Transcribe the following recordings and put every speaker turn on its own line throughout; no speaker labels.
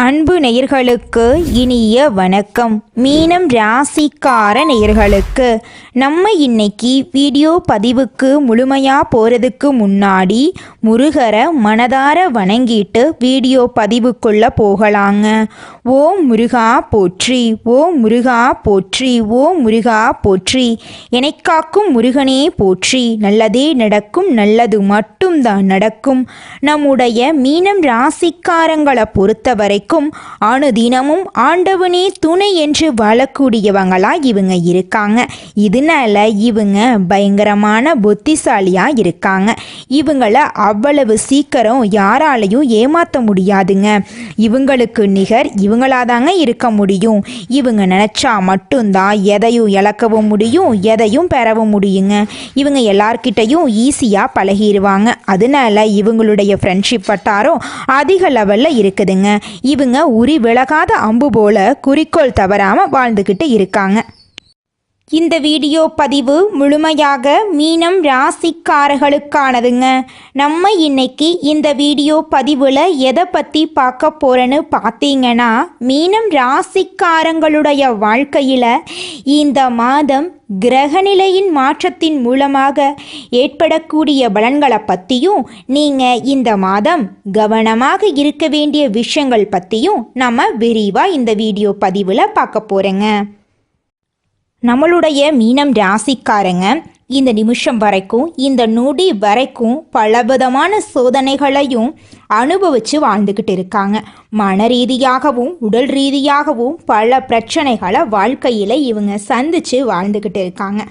அன்பு நேயர்களுக்கு இனிய வணக்கம். மீனம் ராசிக்கார நேயர்களுக்கு நம்ம இன்னைக்கு வீடியோ பதிவுக்கு முழுமையாக போகிறதுக்கு முன்னாடி முருகரை மனதார வணங்கிட்டு வீடியோ பதிவுக்குள்ளே போகலாங்க. ஓம் முருகா போற்றி, ஓம் முருகா போற்றி, ஓம் முருகா போற்றி, எனைக்காக்கும் முருகனே போற்றி, நல்லதே நடக்கும், நல்லது மட்டும்தான் நடக்கும். நம்முடைய மீனம் ராசிக்காரங்களை பொறுத்தவரை அனுதினமும் ஆண்டவனே துணை என்று வாழக்கூடியவங்களா இவங்க இருக்காங்க. இதனால இவங்க பயங்கரமான புத்திசாலியா இருக்காங்க. இவங்கள அவ்வளவு சீக்கிரம் யாராலையும் ஏமாற்ற முடியாதுங்க. இவங்களுக்கு நிகர் இவங்களாதாங்க இருக்க முடியும். இவங்க நினைச்சா மட்டும்தான் எதையும் இழக்கவும் முடியும், எதையும் பெறவும் முடியுங்க. இவங்க எல்லார்கிட்டையும் ஈஸியா பழகிடுவாங்க. அதனால இவங்களுடைய ஃப்ரெண்ட்ஷிப் வட்டாரம் அதிக லெவல்ல இருக்குதுங்க. இவங்க உரி விலகாத அம்பு போல குறிக்கோள் தவறாம வாழ்ந்துகிட்டு இருக்காங்க. இந்த வீடியோ பதிவு முழுமையாக மீனம் ராசிக்காரர்களுக்கானதுங்க. நம்ம இன்னைக்கு இந்த வீடியோ பதிவில் எதை பற்றி பார்க்க போகிறேன்னு பார்த்தீங்கன்னா, மீனம் ராசிக்காரங்களுடைய வாழ்க்கையில் இந்த மாதம் கிரகநிலையின் மாற்றத்தின் மூலமாக ஏற்படக்கூடிய பலன்களை பற்றியும், நீங்கள் இந்த மாதம் கவனமாக இருக்க வேண்டிய விஷயங்கள் பற்றியும் நம்ம விரிவாக இந்த வீடியோ பதிவில் பார்க்க போகிறோங்க. நம்மளுடைய மீனம் ராசிக்காரங்க இந்த நிமிஷம் வரைக்கும், இந்த நொடி வரைக்கும் பலவிதமான சோதனைகளையும் அனுபவித்து வாழ்ந்துக்கிட்டு இருக்காங்க. மன ரீதியாகவும் உடல் ரீதியாகவும் பல பிரச்சனைகளை வாழ்க்கையில் இவங்க சந்தித்து வாழ்ந்துக்கிட்டு இருக்காங்க.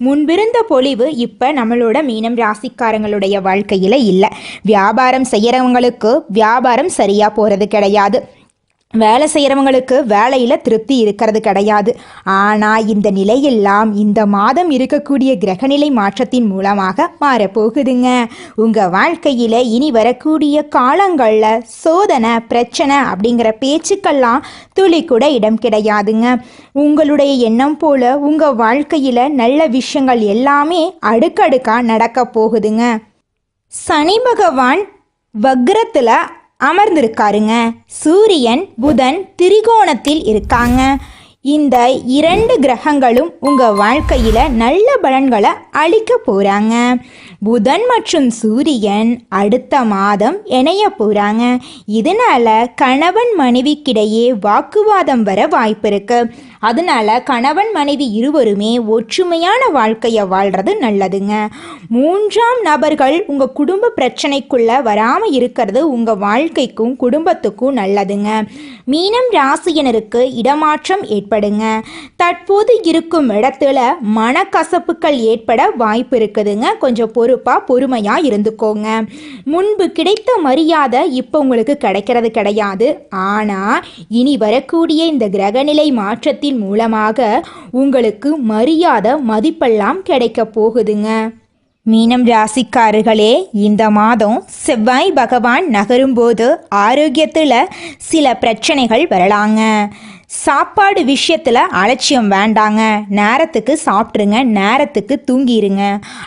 முன்பிருந்த பொலிவு இப்போ நம்மளோட மீனம் ராசிக்காரங்களுடைய வாழ்க்கையில் இல்லை. வியாபாரம் செய்கிறவங்களுக்கு வியாபாரம் சரியாக போகிறது கிடையாது. வேலை செய்கிறவங்களுக்கு வேலையில் திருப்தி இருக்கிறது கிடையாது. ஆனால் இந்த நிலையெல்லாம் இந்த மாதம் இருக்கக்கூடிய கிரகநிலை மாற்றத்தின் மூலமாக மாறப்போகுதுங்க. உங்கள் வாழ்க்கையில் இனி வரக்கூடிய காலங்களில் சோதனை பிரச்சனை அப்படிங்கிற பேச்சுக்கெல்லாம் துளி கூட இடம் கிடையாதுங்க. உங்களுடைய எண்ணம் போல உங்கள் வாழ்க்கையில் நல்ல விஷயங்கள் எல்லாமே அடுக்கடுக்காக நடக்க போகுதுங்க. சனி பகவான் வக்ரத்தில் அமர்ந்திருக்காருங்க. சூரியன் புதன் திரிகோணத்தில் இருக்காங்க. இந்த இரண்டு கிரகங்களும் உங்கள் வாழ்க்கையில் நல்ல பலன்களை அளிக்க போகிறாங்க. புதன் மற்றும் சூரியன் அடுத்த மாதம் இணைய போகிறாங்க. இதனால் கணவன் மனைவிக்கிடையே வாக்குவாதம் வர வாய்ப்பு இருக்குது. அதனால் கணவன் மனைவி இருவருமே ஒற்றுமையான வாழ்க்கையை வாழ்கிறது நல்லதுங்க. மூன்றாம் நபர்கள் உங்கள் குடும்ப பிரச்சனைக்குள்ளே வராமல் இருக்கிறது உங்கள் வாழ்க்கைக்கும் குடும்பத்துக்கும் நல்லதுங்க. மீனம் ராசியினருக்கு இடமாற்றம் ஏற்படுங்க. தற்போது இருக்கும் இடத்துல மனக்கசப்புகள் ஏற்பட வாய்ப்பு இருக்குதுங்க. கொஞ்சம் பொறுமையாக இருந்துக்கோங்க. முன்பு கிடைத்த மரியாதை இப்போ உங்களுக்கு கிடைக்கிறது கிடையாது. ஆனால் இனி வரக்கூடிய இந்த கிரகநிலை மாற்றத்தின் மூலமாக உங்களுக்கு மரியாதை மதிப்பெல்லாம் கிடைக்க போகுதுங்க. மீனம் ராசிக்காரர்களே, இந்த மாதம் செவ்வாய் பகவான் நகரும்போது ஆரோக்கியத்தில் சில பிரச்சனைகள் வரலாங்க. சாப்பாடு விஷயத்தில் அலட்சியம் வேண்டாங்க. நேரத்துக்கு சாப்பிட்ருங்க, நேரத்துக்கு தூங்கிடுங்க.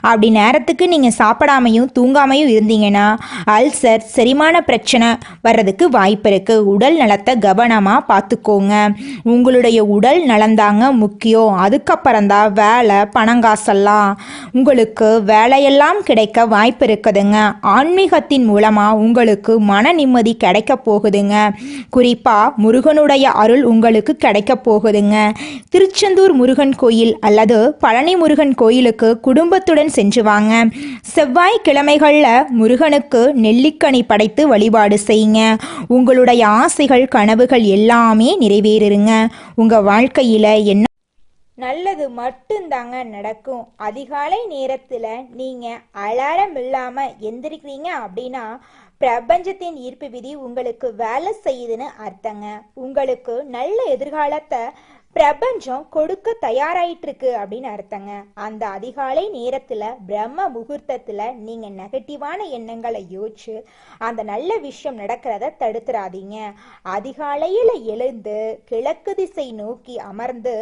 அப்படி நேரத்துக்கு நீங்கள் சாப்பிடாமையும் தூங்காமையும் இருந்தீங்கன்னா அல்சர் செரிமான பிரச்சனை வர்றதுக்கு வாய்ப்பு இருக்குது. உடல் நலத்தை கவனமாக பார்த்துக்கோங்க. உங்களுடைய உடல் நலந்தாங்க முக்கியம். அதுக்கப்புறம்தான் வேலை பணங்காசெல்லாம். உங்களுக்கு வேலையெல்லாம் கிடைக்க வாய்ப்பு இருக்குதுங்க. ஆன்மீகத்தின் மூலமாக உங்களுக்கு மன நிம்மதி கிடைக்க போகுதுங்க. குறிப்பாக முருகனுடைய அருள் உங்களுக்கு கிடைக்க போகுதுங்க. திருச்செந்தூர் முருகன் கோயில் அல்லது பழனி முருகன் கோயிலுக்கு குடும்பத்துடன் சென்று வாங்க. செவ்வாய்க்கிழமைகளில் முருகனுக்கு நெல்லிக்கனி படைத்து வழிபாடு செய்யுங்க. உங்களுடைய ஆசைகள் கனவுகள் எல்லாமே நிறைவேறுங்க. உங்கள் வாழ்க்கையில் என்ன நல்லது மட்டும்தாங்க நடக்கும். அதிகாலை நேரத்தில் நீங்கள் அலாரம் இல்லாமல் எந்திரிக்கிறீங்க அப்படின்னா பிரபஞ்சத்தின் ஈர்ப்பு விதி உங்களுக்கு வேலை செய்யுதுன்னு அர்த்தங்க. உங்களுக்கு நல்ல எதிர்காலத்தை பிரபஞ்சம் கொடுக்க தயாராயிட்டு இருக்கு அப்படின்னு அர்த்தங்க. அந்த அதிகாலை நேரத்துல பிரம்ம முகூர்த்தத்துல நீங்க நெகட்டிவான எண்ணங்களை யோசிச்சு அந்த நல்ல விஷயம் நடக்கிறத தடுத்துறாதீங்க. அதிகாலையில எழுந்து கிழக்கு திசை நோக்கி அமர்ந்து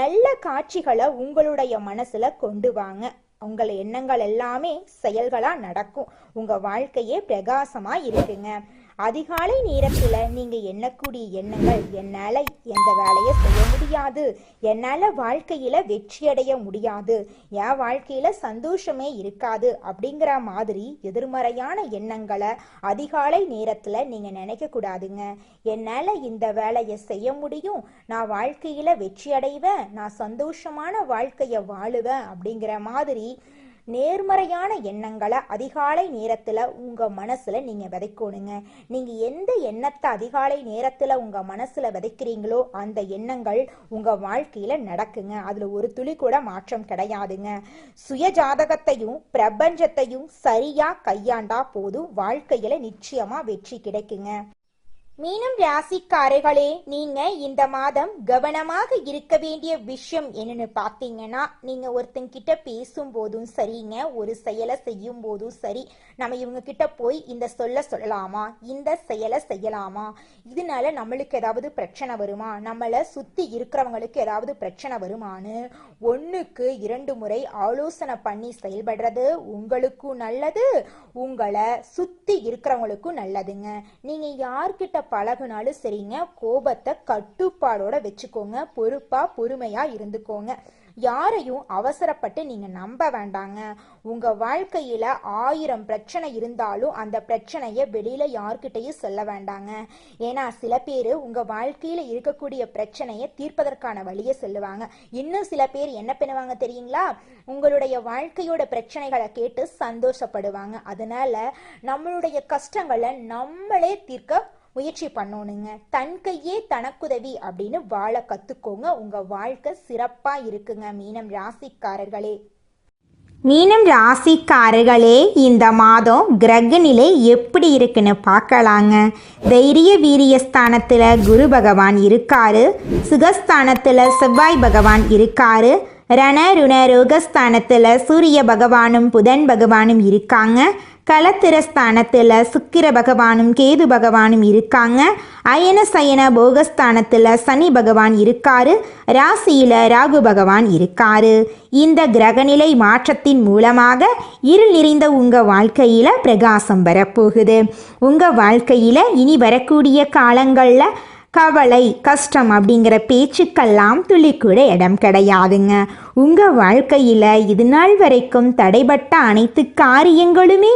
நல்ல காட்சிகளை உங்களுடைய மனசுல கொண்டு வாங்க. உங்கள் எண்ணங்கள் எல்லாமே செயல்களா நடக்கும். உங்க வாழ்க்கையே பிரகாசமா இருக்குங்க. அதிகாலை நேரத்தில் நீங்கள் எண்ணக்கூடிய எண்ணங்கள், என்னால் எந்த வேலையை செய்ய முடியாது, என்னால் வாழ்க்கையில் வெற்றி அடைய முடியாது, என் வாழ்க்கையில் சந்தோஷமே இருக்காது அப்படிங்கிற மாதிரி எதிர்மறையான எண்ணங்களை அதிகாலை நேரத்தில் நீங்கள் நினைக்கக்கூடாதுங்க. என்னால் இந்த வேலையை செய்ய முடியும், நான் வாழ்க்கையில் வெற்றி அடைவேன், நான் சந்தோஷமான வாழ்க்கையை வாழுவேன் அப்படிங்கிற மாதிரி நேர்மறையான எண்ணங்களை அதிகாலை நேரத்தில் உங்கள் மனசில் நீங்கள் விதைக்கணுங்க. நீங்கள் எந்த எண்ணத்தை அதிகாலை நேரத்தில் உங்கள் மனசில் விதைக்கிறீங்களோ அந்த எண்ணங்கள் உங்கள் வாழ்க்கையில் நடக்குங்க. அதில் ஒரு துளி கூட மாற்றம் கிடையாதுங்க. சுய ஜாதகத்தையும் பிரபஞ்சத்தையும் சரியாக கையாண்டா போதும், வாழ்க்கையில் நிச்சயமாக வெற்றி கிடைக்குங்க. மீனம் ராசிக்காரர்களே, நீங்க இந்த மாதம் கவனமாக இருக்க வேண்டிய விஷயம் என்னன்னு பார்த்தீங்கன்னா, நீங்க ஒருத்தங்கிட்ட பேசும்போதும் சரிங்க, ஒரு செயலை செய்யும் போதும் சரி, நம்ம இவங்க கிட்ட போய் இந்த சொல்லலாமா, இந்த செயலை செய்யலாமா, இதனால நம்மளுக்கு ஏதாவது பிரச்சனை வருமா, நம்மளை சுத்தி இருக்கிறவங்களுக்கு ஏதாவது பிரச்சனை வருமானு 1க்கு 2 முறை ஆலோசனை பண்ணி செயல்படுறது உங்களுக்கும் நல்லது, உங்களை சுத்தி இருக்கிறவங்களுக்கும் நல்லதுங்க. நீங்க யார்கிட்ட பழகுனாலும் சரிங்க, கோபத்தை கட்டுப்பாடோட வச்சுக்கோங்க, பொறுப்பா பொறுமையா இருந்துக்கோங்க. யாரையும் அவசரப்பட்டு நீங்க நம்ப வேண்டாங்க. உங்க வாழ்க்கையில 1000 பிரச்சனை இருந்தாலும் அந்த பிரச்சனையை வெளியில யார்கிட்டையும் சொல்ல வேண்டாங்க. ஏன்னா சில பேர் உங்க வாழ்க்கையில இருக்கக்கூடிய பிரச்சனையை தீர்ப்பதற்கான வழியை சொல்லுவாங்க. இன்னும் சில பேர் என்ன பண்ணுவாங்க தெரியுங்களா, உங்களுடைய வாழ்க்கையோட பிரச்சனைகளை கேட்டு சந்தோஷப்படுவாங்க. அதனால நம்மளுடைய கஷ்டங்களை நம்மளே தீர்க்க முயற்சி பண்ணணுங்க. தன் கையே தனக்குதவி அப்படின்னு வாழ கத்துக்கோங்க. உங்க வாழ்க்கை சிறப்பா இருக்குங்க. மீனம் ராசிக்காரர்களே, மீனம் ராசிக்காரர்களே, இந்த மாதம் கிரக நிலை எப்படி இருக்குன்னு பார்க்கலாங்க. தைரிய வீரியஸ்தானத்தில் குரு பகவான் இருக்காரு, சுகஸ்தானத்தில் செவ்வாய் பகவான் இருக்காரு, ரண ருண ரோகஸ்தானத்தில் சூரிய பகவானும் புதன் பகவானும் இருக்காங்க, களத்திரஸ்தானத்தில் சுக்கிர பகவானும் கேது பகவானும் இருக்காங்க, அயன சயன போகஸ்தானத்தில் சனி பகவான் இருக்காரு, ராசியில் ராகு பகவான் இருக்காரு. இந்த கிரகநிலை மாற்றத்தின் மூலமாக இருள் நிறைந்த உங்கள் வாழ்க்கையில் பிரகாசம் வரப்போகுது. உங்கள் வாழ்க்கையில் இனி வரக்கூடிய காலங்களில் கவலை, கஷ்டம் அப்படிங்கிற பேச்சுக்கெல்லாம் துளி கூட இடம் கிடையாதுங்க. உங்கள் வாழ்க்கையில் இது நாள் வரைக்கும் தடைபட்ட அனைத்து காரியங்களுமே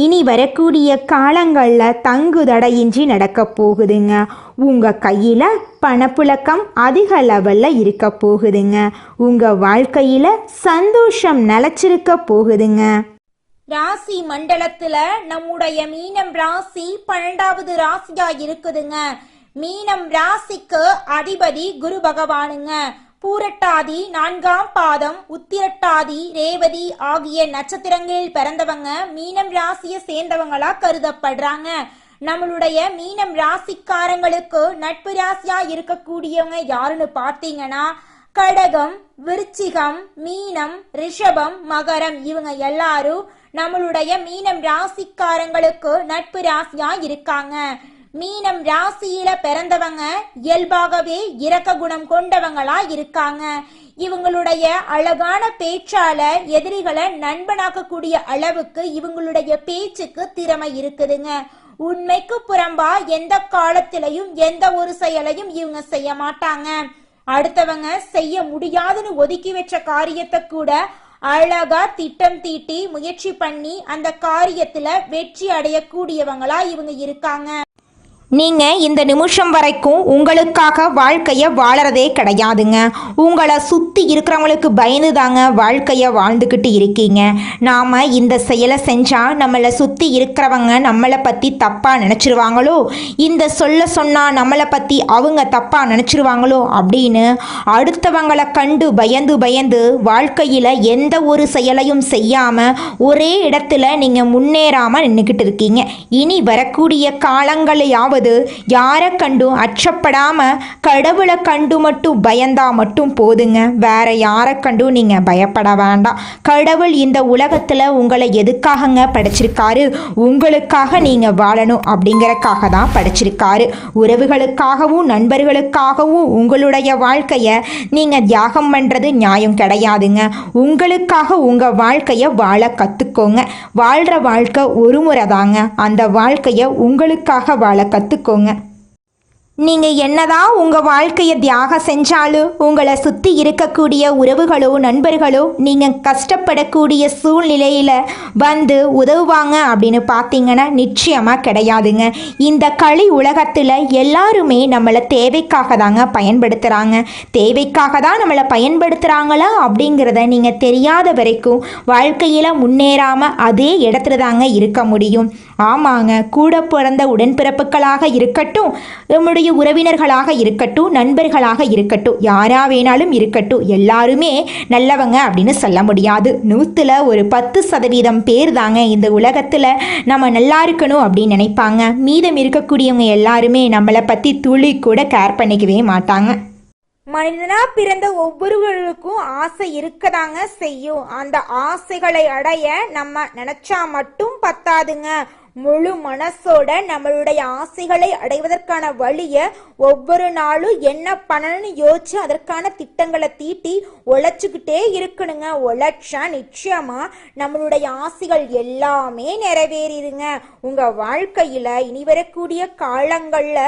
இனி வரக்கூடிய காலங்களில் தங்கு தடையின்றி நடக்க போகுதுங்க. உங்கள் கையில் பணப்புழக்கம் அதிக லெவலில் இருக்க போகுதுங்க. உங்கள் வாழ்க்கையில் சந்தோஷம் நிலச்சிருக்க போகுதுங்க.
ராசி மண்டலத்துல நம்முடைய மீனம் ராசி 12வது ராசியா இருக்குதுங்க. மீனம் ராசிக்கு அதிபதி குரு பகவானுங்க. பூரட்டாதி 4ஆம் பாதம், உத்திரட்டாதி, ரேவதி ஆகிய நட்சத்திரங்களில் பிறந்தவங்க மீனம் ராசியை சேர்ந்தவங்களா கருதப்படுறாங்க. நம்மளுடைய மீனம் ராசிக்காரங்களுக்கு நட்பு ராசியா இருக்கக்கூடியவங்க யாருன்னு பார்த்தீங்கன்னா, கடகம், விருச்சிகம், மீனம், ரிஷபம், மகரம், இவங்க எல்லாரும் நம்மளுடைய மீனம் ராசிக்காரங்களுக்கு நட்பு ராசியா இருக்காங்க. மீனம் ராசியில பிறந்தவங்க இயல்பாகவே இரக்க குணம் கொண்டவங்களா இருக்காங்க. இவங்களுடைய அழகான பேச்சால எதிரிகளை நண்பனாக்கக்கூடிய அளவுக்கு இவங்களுடைய பேச்சுக்கு திறமை இருக்குதுங்க. உண்மைக்கு புறம்பா எந்த காலத்திலையும் எந்த ஒரு செயலையும் இவங்க செய்ய மாட்டாங்க. அடுத்தவங்க செய்ய முடியாதுன்னு ஒதுக்கி வச்ச காரியத்தை கூட அழகா திட்டம் தீட்டி முயற்சி பண்ணி அந்த காரியத்துல வெற்றி அடையக்கூடியவங்களா இவங்க இருக்காங்க.
நீங்கள் இந்த நிமிஷம் வரைக்கும் உங்களுக்காக வாழ்க்கையை வாழறதே கிடையாதுங்க. உங்களை சுற்றி இருக்கிறவங்களுக்கு பயந்து தாங்க வாழ்க்கையை வாழ்ந்துக்கிட்டு இருக்கீங்க. நாம் இந்த செயலை செஞ்சால் நம்மளை சுற்றி இருக்கிறவங்க நம்மளை பற்றி தப்பாக நினச்சிருவாங்களோ, இந்த சொன்னால் நம்மளை பற்றி அவங்க தப்பாக நினச்சிருவாங்களோ அப்படின்னு அடுத்தவங்களை கண்டு பயந்து வாழ்க்கையில் எந்த ஒரு செயலையும் செய்யாமல் ஒரே இடத்துல நீங்கள் முன்னேறாமல் நின்றுக்கிட்டு இருக்கீங்க. இனி வரக்கூடிய காலங்களையாவது அதாவது யாரை கண்டும் அச்சப்படாமல் கடவுளை கண்டு மட்டும் பயந்தா மட்டும் போதுங்க. வேற யாரை கண்டும் நீங்கள் பயப்பட வேண்டாம். கடவுள் இந்த உலகத்தில் உங்களை எதுக்காகங்க படைச்சிருக்காரு? உங்களுக்காக நீங்கள் வாழணும் அப்படிங்கிறக்காக தான் படைச்சிருக்காரு. உறவுகளுக்காகவும் நண்பர்களுக்காகவும் உங்களுடைய வாழ்க்கையை நீங்கள் தியாகம் பண்ணுறது நியாயம் கிடையாதுங்க. உங்களுக்காக உங்கள் வாழ்க்கையை வாழ கற்றுக்கோங்க. வாழ்கிற வாழ்க்கை ஒரு முறை தாங்க. அந்த வாழ்க்கையை உங்களுக்காக வாழ கற்றுக்கோங்க. நீங்கள் என்னதான் உங்கள் வாழ்க்கையை தியாகம் செஞ்சாலும் உங்களை சுற்றி இருக்கக்கூடிய உறவுகளோ நண்பர்களோ நீங்கள் கஷ்டப்படக்கூடிய சூழ்நிலையில் வந்து உதவுவாங்க அப்படின்னு பார்த்தீங்கன்னா நிச்சயமாக கிடையாதுங்க. இந்த களி உலகத்தில் எல்லாருமே நம்மளை தேவைக்காக தாங்க பயன்படுத்துகிறாங்க. தேவைக்காக தான் நம்மளை பயன்படுத்துகிறாங்களா அப்படிங்கிறத நீங்கள் தெரியாத வரைக்கும் வாழ்க்கையில் முன்னேறாமல் அதே இடத்துல தாங்க இருக்க முடியும். ஆமாங்க, கூட பிறந்த உடன்பிறப்புகளாக இருக்கட்டும், நம்முடைய உறவினர்களாக இருக்கட்டும், நண்பர்களாக இருக்கட்டும், யாரா வேணாலும் இருக்கட்டும், எல்லாருமே நல்லவங்க அப்படின்னு சொல்ல முடியாது. 100ல் ஒரு 10% பேர் தாங்க இந்த உலகத்தில் நம்ம நல்லா இருக்கணும் அப்படின்னு நினைப்பாங்க. மீதம் இருக்கக்கூடியவங்க எல்லாருமே நம்மளை பற்றி துளி கூட கேர் பண்ணிக்கவே மாட்டாங்க.
மனிதனா பிறந்த ஒவ்வொருவருக்கும் ஆசை இருக்கதாங்க செய்யும். அந்த ஆசைகளை அடைய நம்ம நினைச்சா மட்டும் பத்தாதுங்க. முழு மனசோட நம்மளுடைய ஆசைகளை அடைவதற்கான வழியை ஒவ்வொரு நாளும் என்ன பண்ணணும்னு யோசிச்சு அதற்கான திட்டங்களை தீட்டி உழைச்சிக்கிட்டே இருக்கணுங்க. உழைச்சா நிச்சயமா நம்மளுடைய ஆசைகள் எல்லாமே நிறைவேறிடுங்க. உங்க வாழ்க்கையில இனி வரக்கூடிய காலங்கள்ல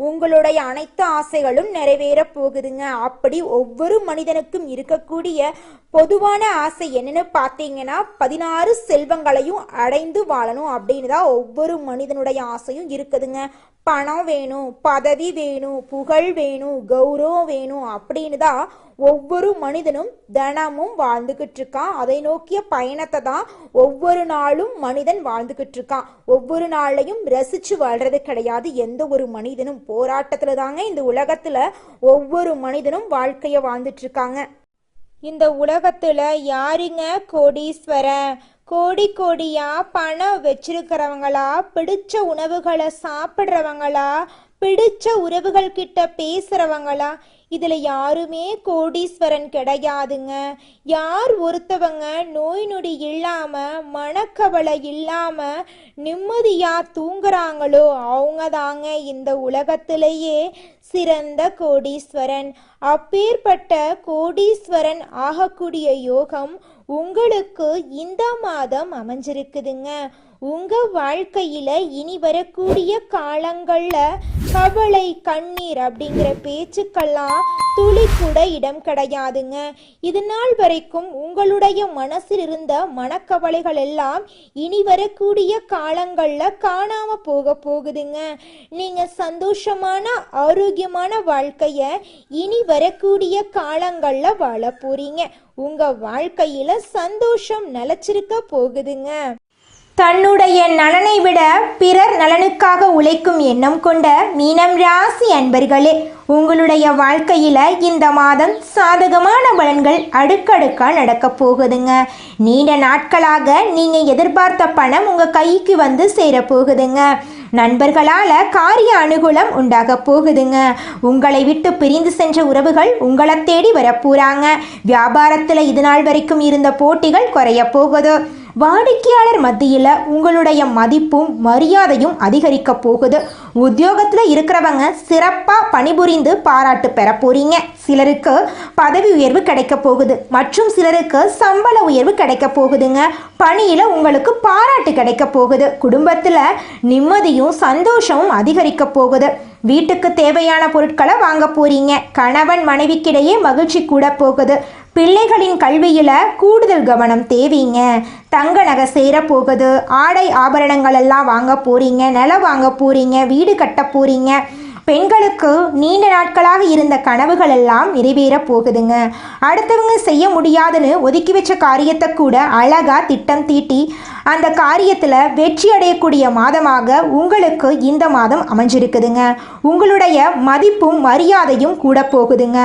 உங்களுடைய அனைத்து ஆசைகளும் நிறைவேற போகுதுங்க. அப்படி ஒவ்வொரு மனிதனுக்கும் இருக்கக்கூடிய பொதுவான ஆசை என்னன்னு பார்த்தீங்கன்னா 16 செல்வங்களையும் அடைந்து வாழணும் அப்படின்னு தான் ஒவ்வொரு மனிதனுடைய ஆசையும் இருக்குதுங்க. பணம் வேணும், பதவி வேணும், புகழ் வேணும், கௌரவம் வேணும் அப்படின்னு தான் ஒவ்வொரு மனிதனும் தினமும் வாழ்ந்துகிட்டு இருக்கான். அதை நோக்கிய பயணத்தை தான் ஒவ்வொரு நாளும் மனிதன் வாழ்ந்துகிட்டு இருக்கான். ஒவ்வொரு நாளையும் ரசிச்சு வாழ்றது கிடையாது. எந்த ஒரு மனிதனும் போராட்டத்துல தாங்க இந்த உலகத்துல ஒவ்வொரு மனிதனும் வாழ்க்கைய வாழ்ந்துட்டு இருக்காங்க. இந்த உலகத்துல யாருங்க கோடீஸ்வரன்? கோடி கோடியா பணம் வச்சிருக்கிறவங்களா, பிடிச்ச உணவுகளை சாப்பிட்றவங்களா, பிடிச்ச உறவுகள் கிட்ட பேசுறவங்களா? இதுல யாருமே கோடீஸ்வரன் கிடையாதுங்க. யார் ஒருத்தவங்க நோய் நொடி இல்லாம மனக்கவலை இல்லாம நிம்மதியா தூங்குறாங்களோ அவங்க தாங்க இந்த உலகத்திலேயே சிறந்த கோடீஸ்வரன். அப்பேற்பட்ட கோடீஸ்வரன் ஆகக்கூடிய யோகம் உங்களுக்கு இந்த மாதம் அமைஞ்சிருக்குதுங்க. உங்க வாழ்க்கையில இனி வரக்கூடிய காலங்கள்ல கவலை கண்ணீர் அப்படிங்கிற பேச்சுக்கெல்லாம் துளி கூட இடம் கிடையாதுங்க. இது நாள் வரைக்கும் உங்களுடைய மனசில் இருந்த மனக்கவலைகள் எல்லாம் இனி வரக்கூடிய காலங்கள்ல காணாம போகுதுங்க. நீங்க சந்தோஷமான ஆரோக்கியமான வாழ்க்கைய இனி வரக்கூடிய காலங்கள்ல வாழ போறீங்க. உங்க வாழ்க்கையில சந்தோஷம் நிலைச்சிருக்க போகுதுங்க.
தன்னுடைய நலனை விட பிறர் நலனுக்காக உழைக்கும் எண்ணம் கொண்ட மீனம் ராசி அன்பர்களே, உங்களுடைய வாழ்க்கையில் இந்த மாதம் சாதகமான பலன்கள் அடுக்கடுக்காக நடக்க போகுதுங்க. நீண்ட நாட்களாக நீங்கள் எதிர்பார்த்த பணம் உங்கள் கைக்கு வந்து சேரப்போகுதுங்க. நண்பர்களால் காரிய அனுகூலம் உண்டாக போகுதுங்க. உங்களை விட்டு பிரிந்து சென்ற உறவுகள் உங்களை தேடி வரப்போகிறாங்க. வியாபாரத்தில் இது நாள் வரைக்கும் இருந்த போட்டிகள் குறைய போகுது. வாடிக்கையாளர் மத்தியில் உங்களுடைய மதிப்பும் மரியாதையும் அதிகரிக்க போகுது. உத்தியோகத்தில் இருக்கிறவங்க சிறப்பாக பணிபுரிந்து பாராட்டு பெற போறீங்க. சிலருக்கு பதவி உயர்வு கிடைக்க போகுது, மற்றும் சிலருக்கு சம்பள உயர்வு கிடைக்க போகுதுங்க. பணியில் உங்களுக்கு பாராட்டு கிடைக்க போகுது. குடும்பத்தில் நிம்மதியும் சந்தோஷமும் அதிகரிக்க போகுது. வீட்டுக்கு தேவையான பொருட்களை வாங்க போறீங்க. கணவன் மனைவிக்கிடையே மகிழ்ச்சி கூட போகுது. பிள்ளைகளின் கல்வியில் கூடுதல் கவனம் தேவைங்க. தங்க நகை சேர போகுது. ஆடை ஆபரணங்கள் எல்லாம் வாங்க போறீங்க. நிலம் வாங்க போறீங்க. வீடு கட்ட போறீங்க. பெண்களுக்கு நீண்ட நாட்களாக இருந்த கனவுகள் எல்லாம் நிறைவேற போகுதுங்க. அடுத்தவங்க செய்ய முடியாதுன்னு ஒதுக்கி வச்ச காரியத்தை கூட அழகா திட்டம் தீட்டி அந்த காரியத்தில் வெற்றி அடையக்கூடிய மாதமாக உங்களுக்கு இந்த மாதம் அமைஞ்சிருக்குதுங்க. உங்களுடைய மதிப்பும் மரியாதையும் கூட போகுதுங்க.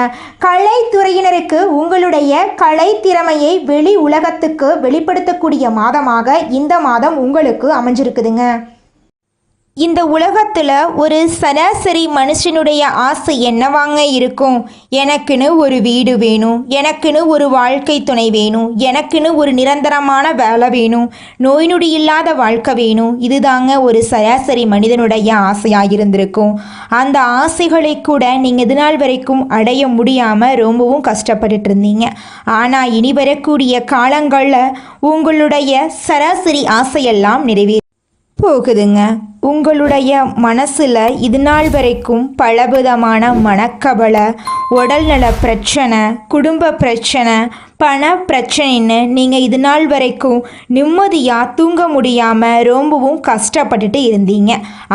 கலைத்துறையினருக்கு உங்களுடைய கலை திறமையை வெளி உலகத்துக்கு வெளிப்படுத்தக்கூடிய மாதமாக இந்த மாதம் உங்களுக்கு அமைஞ்சிருக்குதுங்க. இந்த உலகத்தில் ஒரு சராசரி மனுஷனுடைய ஆசை என்னவாங்க இருக்கும்? எனக்குன்னு ஒரு வீடு வேணும், எனக்குன்னு ஒரு வாழ்க்கை துணை வேணும், எனக்குன்னு ஒரு நிரந்தரமான வேலை வேணும், நோய் நொடி இல்லாத வாழ்க்கை வேணும். இதுதாங்க ஒரு சராசரி மனிதனுடைய ஆசையாக இருந்திருக்கும். அந்த ஆசைகளை கூட நீங்கள் இது நாள் வரைக்கும் அடைய முடியாமல் ரொம்பவும் கஷ்டப்பட்டுட்டு இருந்தீங்க. ஆனால் இனி வரக்கூடிய காலங்களில் உங்களுடைய சராசரி ஆசையெல்லாம் நிறைவேறும் போகுதுங்க. உங்களுடைய மனசில் இது நாள் வரைக்கும் பலவிதமான மனக்கவலை, உடல்நல பிரச்சனை, குடும்ப பிரச்சனை, பண பிரச்சனைன்னு நீங்கள் இது நாள் வரைக்கும் நிம்மதியாக தூங்க முடியாமல் ரொம்பவும் கஷ்டப்பட்டுட்டு இருந்தீங்க.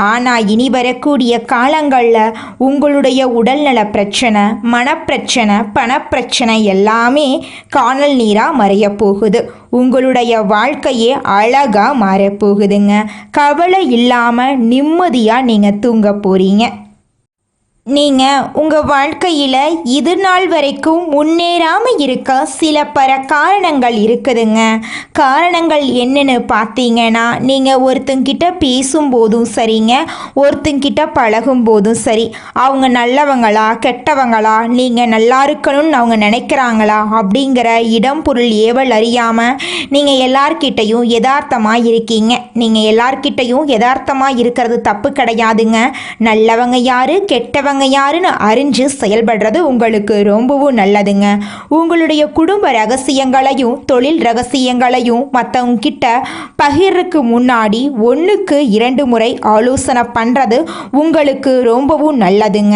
ஆனால் இனி வரக்கூடிய காலங்களில் உங்களுடைய உடல்நல பிரச்சனை, மனப்பிரச்சனை, பணப்பிரச்சனை எல்லாமே காணல் நீராக மறைய போகுது. உங்களுடைய வாழ்க்கையே அழகாக மாறப்போகுதுங்க. கவலை இல்லாமல் நிம்மதியாக நீங்கள் தூங்க போகிறீங்க. நீங்கள் உங்கள் வாழ்க்கையில் இது நாள் வரைக்கும் முன்னேறாமல் இருக்க சில காரணங்கள் இருக்குதுங்க. காரணங்கள் என்னென்னு பார்த்தீங்கன்னா, நீங்கள் ஒருத்தங்கிட்ட பேசும்போதும் சரிங்க, ஒருத்தங்கிட்ட பழகும் போதும் சரி, அவங்க நல்லவங்களா கெட்டவங்களா, நீங்கள் நல்லா இருக்கணும்னு அவங்க நினைக்கிறாங்களா அப்படிங்கிற இடம் பொருள் ஏவல் அறியாமல் நீங்கள் எல்லார்கிட்டையும் யதார்த்தமாக இருக்கீங்க. நீங்கள் எல்லார்கிட்டையும் யதார்த்தமாக இருக்கிறது தப்பு கிடையாதுங்க. நல்லவங்க யாரு கெட்டவங்க யாருன்னு அறிஞ்சு செயல்படுறது உங்களுக்கு ரொம்பவும் நல்லதுங்க. உங்களுடைய குடும்ப ரகசியங்களையும் தொழில் ரகசியங்களையும் மற்றவங்க கிட்ட பகிர்றதுக்கு முன்னாடி 1க்கு 2 முறை ஆலோசனை பண்ணுறது உங்களுக்கு ரொம்பவும் நல்லதுங்க.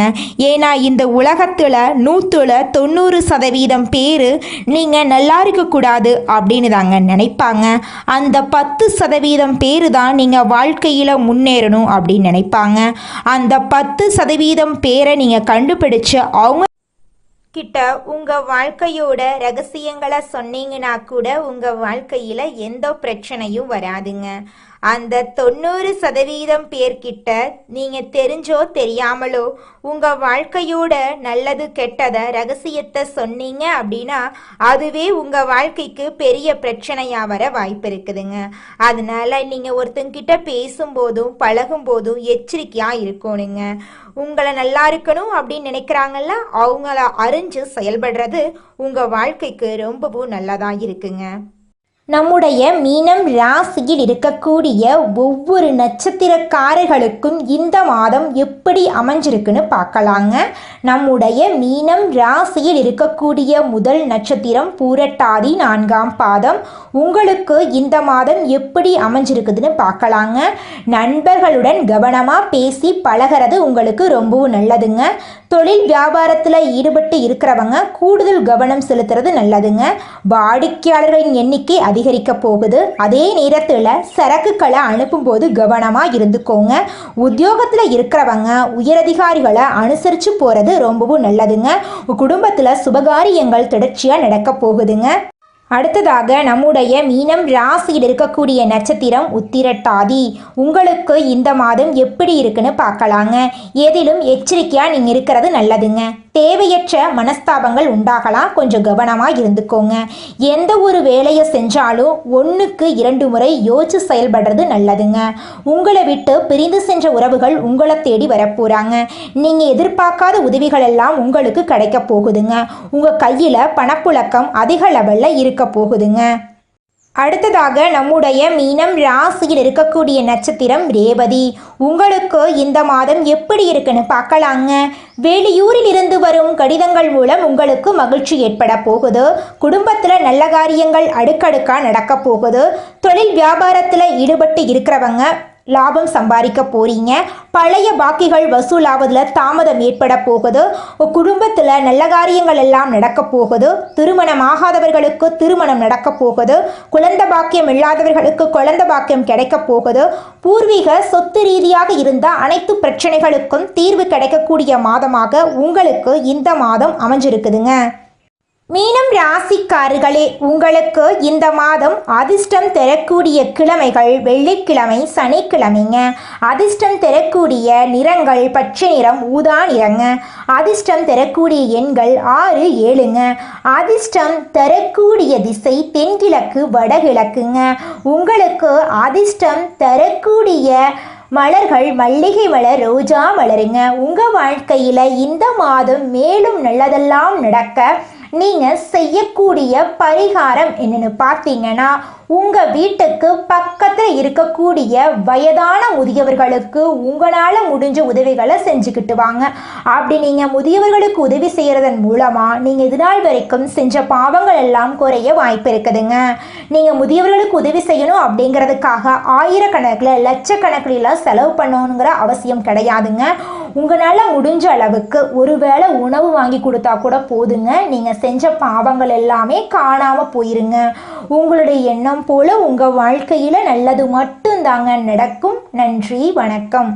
ஏன்னா இந்த உலகத்தில் 90% பேர் நீங்கள் நல்லா இருக்கக்கூடாது அப்படின்னு தாங்க நினைப்பாங்க. அந்த 10% பேர் தான் நீங்கள் வாழ்க்கையில் முன்னேறணும் அப்படின்னு நினைப்பாங்க. அந்த 10% பேரை நீங்கள் கண்டுபிடிச்சு அவங்க கிட்ட உங்கள் வாழ்க்கையோட ரகசியங்களை சொன்னீங்கன்னா கூட உங்கள் வாழ்க்கையில் எந்த பிரச்சனையும் வராதுங்க. அந்த 90% பேர்கிட்ட நீங்கள் தெரிஞ்சோ தெரியாமலோ உங்கள் வாழ்க்கையோட நல்லது கெட்டதை ரகசியத்தை சொன்னீங்க அப்படின்னா அதுவே உங்கள் வாழ்க்கைக்கு பெரிய பிரச்சனையாக வர வாய்ப்பு இருக்குதுங்க. அதனால நீங்கள் ஒருத்தங்கிட்ட பேசும்போதும் பழகும்போதும் எச்சரிக்கையாக இருக்கணுங்க. உங்களை நல்லா இருக்கணும் அப்படின்னு நினைக்கிறாங்கல்ல, அவங்கள அறிஞ்சு செயல்படுறது உங்கள் வாழ்க்கைக்கு ரொம்பவும் நல்லதாக இருக்குங்க. நம்முடைய மீனம் ராசியில் இருக்கக்கூடிய ஒவ்வொரு நட்சத்திரக்காரர்களுக்கும் இந்த மாதம் எப்படி அமைஞ்சிருக்குன்னு பார்க்கலாங்க. நம்முடைய மீனம் ராசியில் இருக்கக்கூடிய முதல் நட்சத்திரம் பூரட்டாதி 4ஆம் பாதம். உங்களுக்கு இந்த மாதம் எப்படி அமைஞ்சிருக்குதுன்னு பார்க்கலாங்க. நண்பர்களுடன் கவனமாக பேசி பழகிறது உங்களுக்கு ரொம்பவும் நல்லதுங்க. தொழில் வியாபாரத்தில் ஈடுபட்டு இருக்கிறவங்க கூடுதல் கவனம் செலுத்துறது நல்லதுங்க. வாடிக்கையாளர்களின் எண்ணிக்கை அதிகரிக்க போகுது. அதே நேரத்தில் சரக்குகளை அனுப்பும்போது கவனமாக இருந்துக்கோங்க. உத்தியோகத்தில் இருக்கிறவங்க உயரதிகாரிகளை அனுசரித்து போகிறது ரொம்பவும் நல்லதுங்க. குடும்பத்தில் சுபகாரியங்கள் தொடர்ச்சியாக நடக்க போகுதுங்க. அடுத்ததாக நம்முடைய மீனம் ராசியில் இருக்கக்கூடிய நட்சத்திரம் உத்திரட்டாதி. உங்களுக்கு இந்த மாதம் எப்படி இருக்குன்னு பார்க்கலாங்க. எதிலும் எச்சரிக்கையாக நீங்கள் இருக்கிறது நல்லதுங்க. தேவையற்ற மனஸ்தாபங்கள் உண்டாகலாம், கொஞ்சம் கவனமாக இருந்துக்கோங்க. எந்த ஒரு வேலையை செஞ்சாலும் 1க்கு 2 முறை யோசிச்சு செயல்படுறது நல்லதுங்க. உங்களை விட்டு பிரிந்து சென்ற உறவுகள் உங்களை தேடி வரப்போகிறாங்க. நீங்கள் எதிர்பார்க்காத உதவிகள் எல்லாம் உங்களுக்கு கிடைக்க போகுதுங்க. உங்கள் கையில் பணப்புழக்கம் அதிக லெவலில் இருக்க போகுதுங்க. அடுத்ததாக நம்முடைய மீனம் ராசியில் இருக்கக்கூடிய நட்சத்திரம் ரேவதி. உங்களுக்கு இந்த மாதம் எப்படி இருக்குன்னு பார்க்கலாங்க. வெளியூரில் இருந்து வரும் கடிதங்கள் மூலம் உங்களுக்கு மகிழ்ச்சி ஏற்பட போகுது. குடும்பத்தில் நல்ல காரியங்கள் அடுக்கடுக்காக நடக்க போகுது. தொழில் வியாபாரத்தில் ஈடுபட்டு இருக்கிறவங்க லாபம் சம்பாதிக்க போறீங்க. பழைய பாக்கிகள் வசூலாவதில் தாமதம் ஏற்பட போகுது. குடும்பத்தில் நல்ல காரியங்கள் எல்லாம் நடக்க போகுது. திருமணம் ஆகாதவர்களுக்கு திருமணம் நடக்க போகுது. குழந்தை பாக்கியம் இல்லாதவர்களுக்கு குழந்தை பாக்கியம் கிடைக்க போகுது. பூர்வீக சொத்து ரீதியாக இருந்த அனைத்து பிரச்சனைகளுக்கும் தீர்வு கிடைக்கக்கூடிய மாதமாக உங்களுக்கு இந்த மாதம் அமைஞ்சிருக்குதுங்க. மீனம் ராசிக்காரர்களே, உங்களுக்கு இந்த மாதம் அதிர்ஷ்டம் தரக்கூடிய கிழமைகள் வெள்ளிக்கிழமை, சனிக்கிழமைங்க. அதிர்ஷ்டம் தரக்கூடிய நிறங்கள் பச்சை நிறம், ஊதா நிறங்க. அதிர்ஷ்டம் தரக்கூடிய எண்கள் 6, 7ங்க. அதிர்ஷ்டம் தரக்கூடிய திசை தென்கிழக்கு, வடகிழக்குங்க. உங்களுக்கு அதிர்ஷ்டம் தரக்கூடிய மலர்கள் மல்லிகை மலர் ரோஜா மலருங்க. உங்கள் வாழ்க்கையில் இந்த மாதம் மேலும் நல்லதெல்லாம் நடக்க நீங்கள் செய்யக்கூடிய பரிகாரம் என்னன்னு பார்த்தீங்கன்னா, உங்கள் வீட்டுக்கு பக்கத்தில் இருக்கக்கூடிய வயதான முதியவர்களுக்கு உங்களால் முடிஞ்ச உதவிகளை செஞ்சுக்கிட்டு வாங்க. அப்படி நீங்கள் முதியவர்களுக்கு உதவி செய்கிறதன் மூலமாக நீங்கள் இது நாள் வரைக்கும் செஞ்ச பாவங்கள் எல்லாம் குறைய வாய்ப்பு இருக்குதுங்க. நீங்கள் முதியவர்களுக்கு உதவி செய்யணும் அப்படிங்கிறதுக்காக ஆயிரக்கணக்கில் லட்சக்கணக்கில் செலவு பண்ணணுங்கிற அவசியம் கிடையாதுங்க. உங்களால் முடிஞ்ச அளவுக்கு ஒருவேளை உணவு வாங்கி கொடுத்தா கூட போதுங்க. நீங்கள் செஞ்ச பாவங்கள் எல்லாமே காணாமல் போயிருங்க. உங்களுடைய எண்ணம் போல உங்கள் வாழ்க்கையில் நல்லது மட்டும்தாங்க நடக்கும். நன்றி, வணக்கம்.